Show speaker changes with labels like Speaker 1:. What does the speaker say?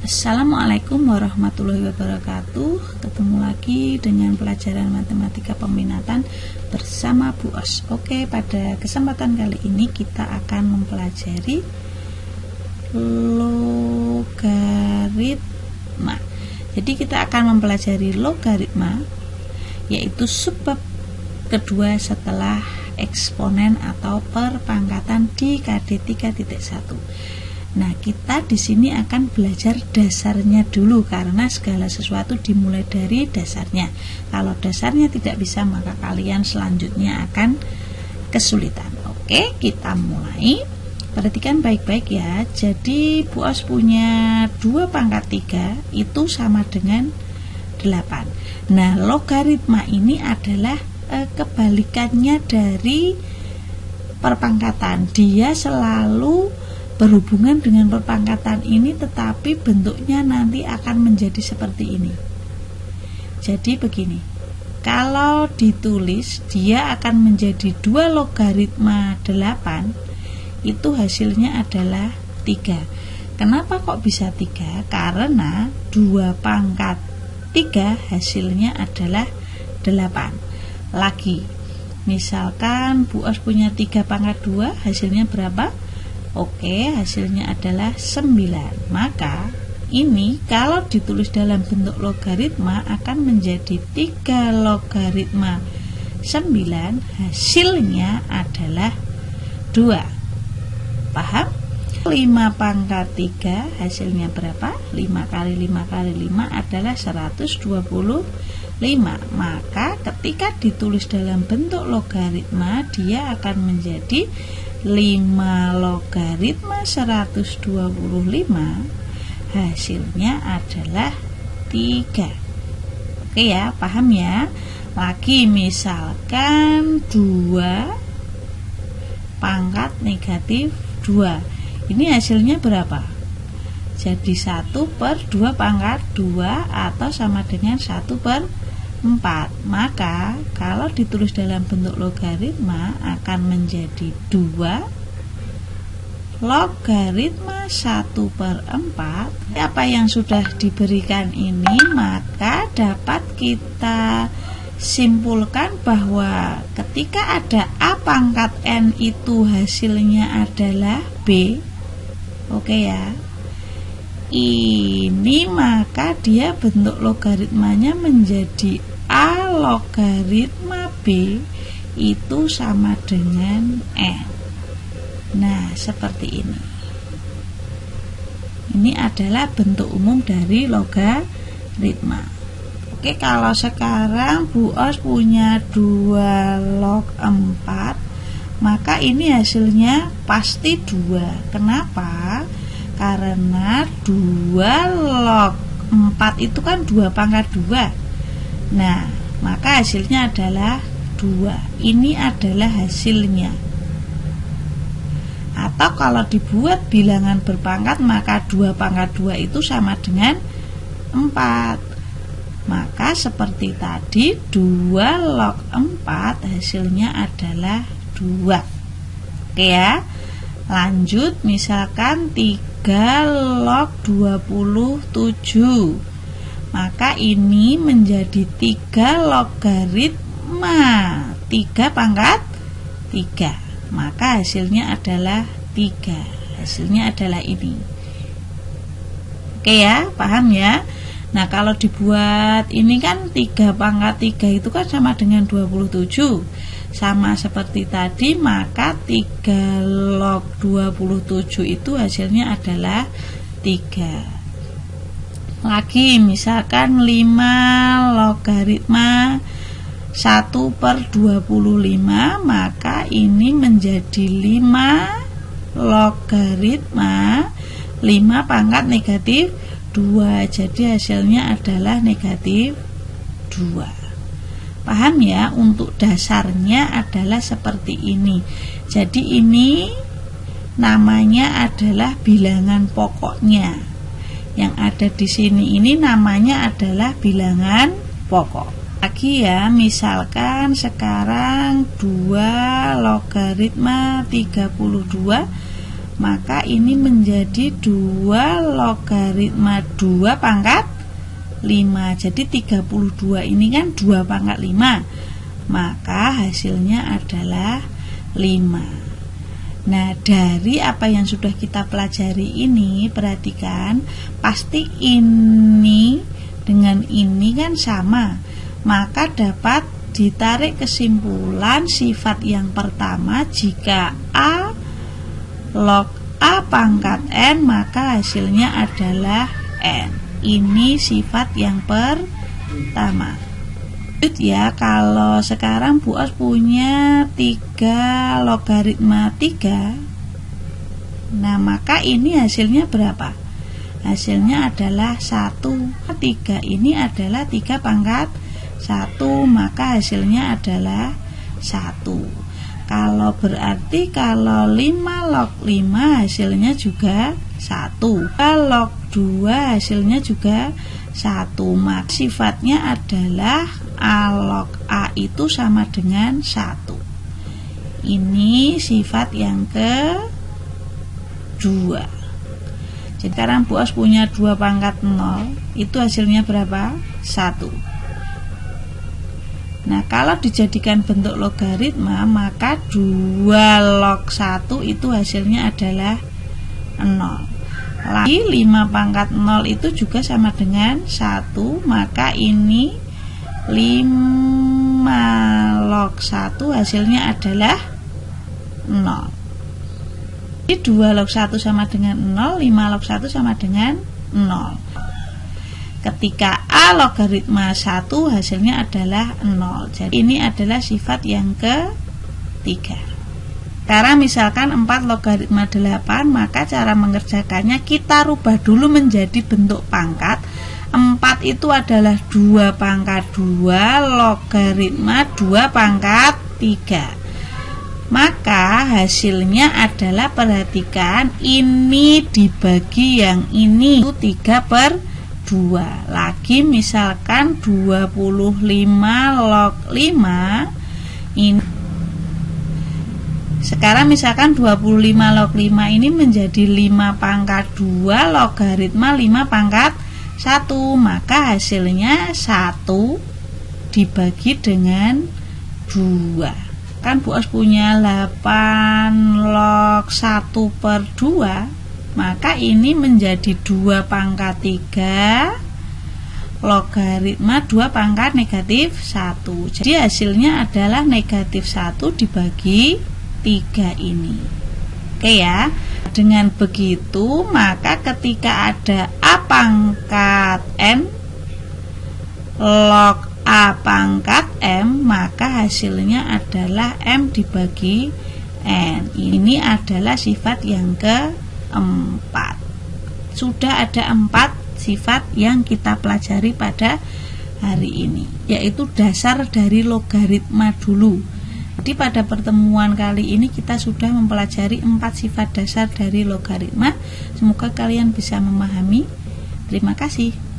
Speaker 1: Assalamualaikum warahmatullahi wabarakatuh. Ketemu lagi dengan pelajaran matematika peminatan bersama Bu Os. Oke, pada kesempatan kali ini kita akan mempelajari logaritma. Jadi kita akan mempelajari logaritma, yaitu subbab kedua setelah eksponen atau perpangkatan di KD 3.1. Nah, kita di sini akan belajar dasarnya dulu karena segala sesuatu dimulai dari dasarnya. Kalau dasarnya tidak bisa, maka kalian selanjutnya akan kesulitan. Oke, kita mulai. Perhatikan baik-baik ya. Jadi Bu Os punya 2 pangkat 3 itu sama dengan 8. Nah, logaritma ini adalah kebalikannya dari perpangkatan. Dia selalu berhubungan dengan perpangkatan ini, tetapi bentuknya nanti akan menjadi seperti ini. Jadi begini, kalau ditulis dia akan menjadi 2 logaritma 8, itu hasilnya adalah 3. Kenapa kok bisa 3? Karena 2 pangkat 3 hasilnya adalah 8. Lagi, misalkan Bu Os punya 3 pangkat 2, hasilnya berapa? Oke, hasilnya adalah 9. Maka ini kalau ditulis dalam bentuk logaritma akan menjadi 3 logaritma 9, hasilnya adalah 2. Paham? 5 pangkat 3 hasilnya berapa? 5 kali 5 kali 5 adalah 125. Maka ketika ditulis dalam bentuk logaritma, dia akan menjadi 5 logaritma 125, hasilnya adalah 3. Oke ya, paham ya? Lagi misalkan 2 pangkat negatif 2, ini hasilnya berapa? Jadi 1/2 pangkat 2 atau sama dengan 1/4. Maka kalau ditulis dalam bentuk logaritma akan menjadi 2 logaritma 1/4. Apa yang sudah diberikan ini, maka dapat kita simpulkan bahwa ketika ada A pangkat N itu hasilnya adalah B. Oke ya, ini maka dia bentuk logaritmanya menjadi A logaritma B itu sama dengan N. Nah, seperti ini. Ini adalah bentuk umum dari logaritma. Oke, kalau sekarang Bu Os punya 2 log 4, maka ini hasilnya pasti 2. Kenapa? Karena 2 log 4 itu kan 2 pangkat 2. Nah, maka hasilnya adalah 2. Ini adalah hasilnya. Atau kalau dibuat bilangan berpangkat, maka 2 pangkat 2 itu sama dengan 4. Maka seperti tadi, 2 log 4 hasilnya adalah 2. Oke ya. Lanjut, misalkan 3 log 27, maka ini menjadi 3 logaritma 3 pangkat 3. Maka hasilnya adalah 3. Hasilnya adalah ini. Oke ya, paham ya? Nah, kalau dibuat ini kan 3 pangkat 3 itu kan sama dengan 27. Sama seperti tadi, maka 3 log 27 itu hasilnya adalah 3. Lagi, misalkan 5 logaritma 1/25, maka ini menjadi 5 logaritma 5 pangkat negatif 2. Jadi hasilnya adalah negatif 2. Paham ya? Untuk dasarnya adalah seperti ini. Jadi ini namanya adalah bilangan pokoknya. Yang ada di sini ini namanya adalah bilangan pokok. Lagi ya, misalkan sekarang 2 logaritma 32, maka ini menjadi 2 logaritma 2 pangkat 5. Jadi 32 ini kan 2 pangkat 5, maka hasilnya adalah 5. Nah, dari apa yang sudah kita pelajari ini, perhatikan, pasti ini dengan ini kan sama, maka dapat ditarik kesimpulan sifat yang pertama, jika A log A pangkat N, maka hasilnya adalah N. Ini sifat yang pertama. Ya, kalau sekarang Bu Os punya 3 logaritma 3, nah maka ini hasilnya berapa? Hasilnya adalah 1. 3 ini adalah 3 pangkat 1, maka hasilnya adalah 1. Kalau berarti kalau 5 log 5 hasilnya juga 1. Log 2 hasilnya juga 1. Maka sifatnya adalah A log A itu sama dengan 1. Ini sifat yang kedua. Jadi sekarang Bu Os punya 2 pangkat 0, itu hasilnya berapa? 1. Nah, kalau dijadikan bentuk logaritma, maka 2 log 1 itu hasilnya adalah 0. Lagi 5 pangkat 0 itu juga sama dengan 1, maka ini 5 log 1 hasilnya adalah 0. Jadi 2 log 1 sama dengan 0, 5 log 1 sama dengan 0. Ketika A logaritma 1 hasilnya adalah 0. Jadi ini adalah sifat yang ketiga. Sekarang misalkan 4 logaritma 8, maka cara mengerjakannya kita rubah dulu menjadi bentuk pangkat. 4 itu adalah 2 pangkat 2 logaritma 2 pangkat 3. Maka hasilnya adalah, perhatikan, ini dibagi yang ini, itu 3/2. Lagi misalkan 25 log 5 ini. Sekarang misalkan 25 log 5 ini menjadi 5 pangkat 2 logaritma 5 pangkat 1, maka hasilnya 1 dibagi dengan 2. Kan Bu Os punya 8 log 1/2, maka ini menjadi 2 pangkat 3 logaritma 2 pangkat negatif 1. Jadi hasilnya adalah negatif 1 dibagi 3 ini. Oke ya. Dengan begitu, maka ketika ada A pangkat N log A pangkat M, maka hasilnya adalah M dibagi N. Ini adalah sifat yang keempat. Sudah ada 4 sifat yang kita pelajari pada hari ini, yaitu dasar dari logaritma dulu. Jadi pada pertemuan kali ini kita sudah mempelajari 4 sifat dasar dari logaritma. Semoga kalian bisa memahami. Terima kasih.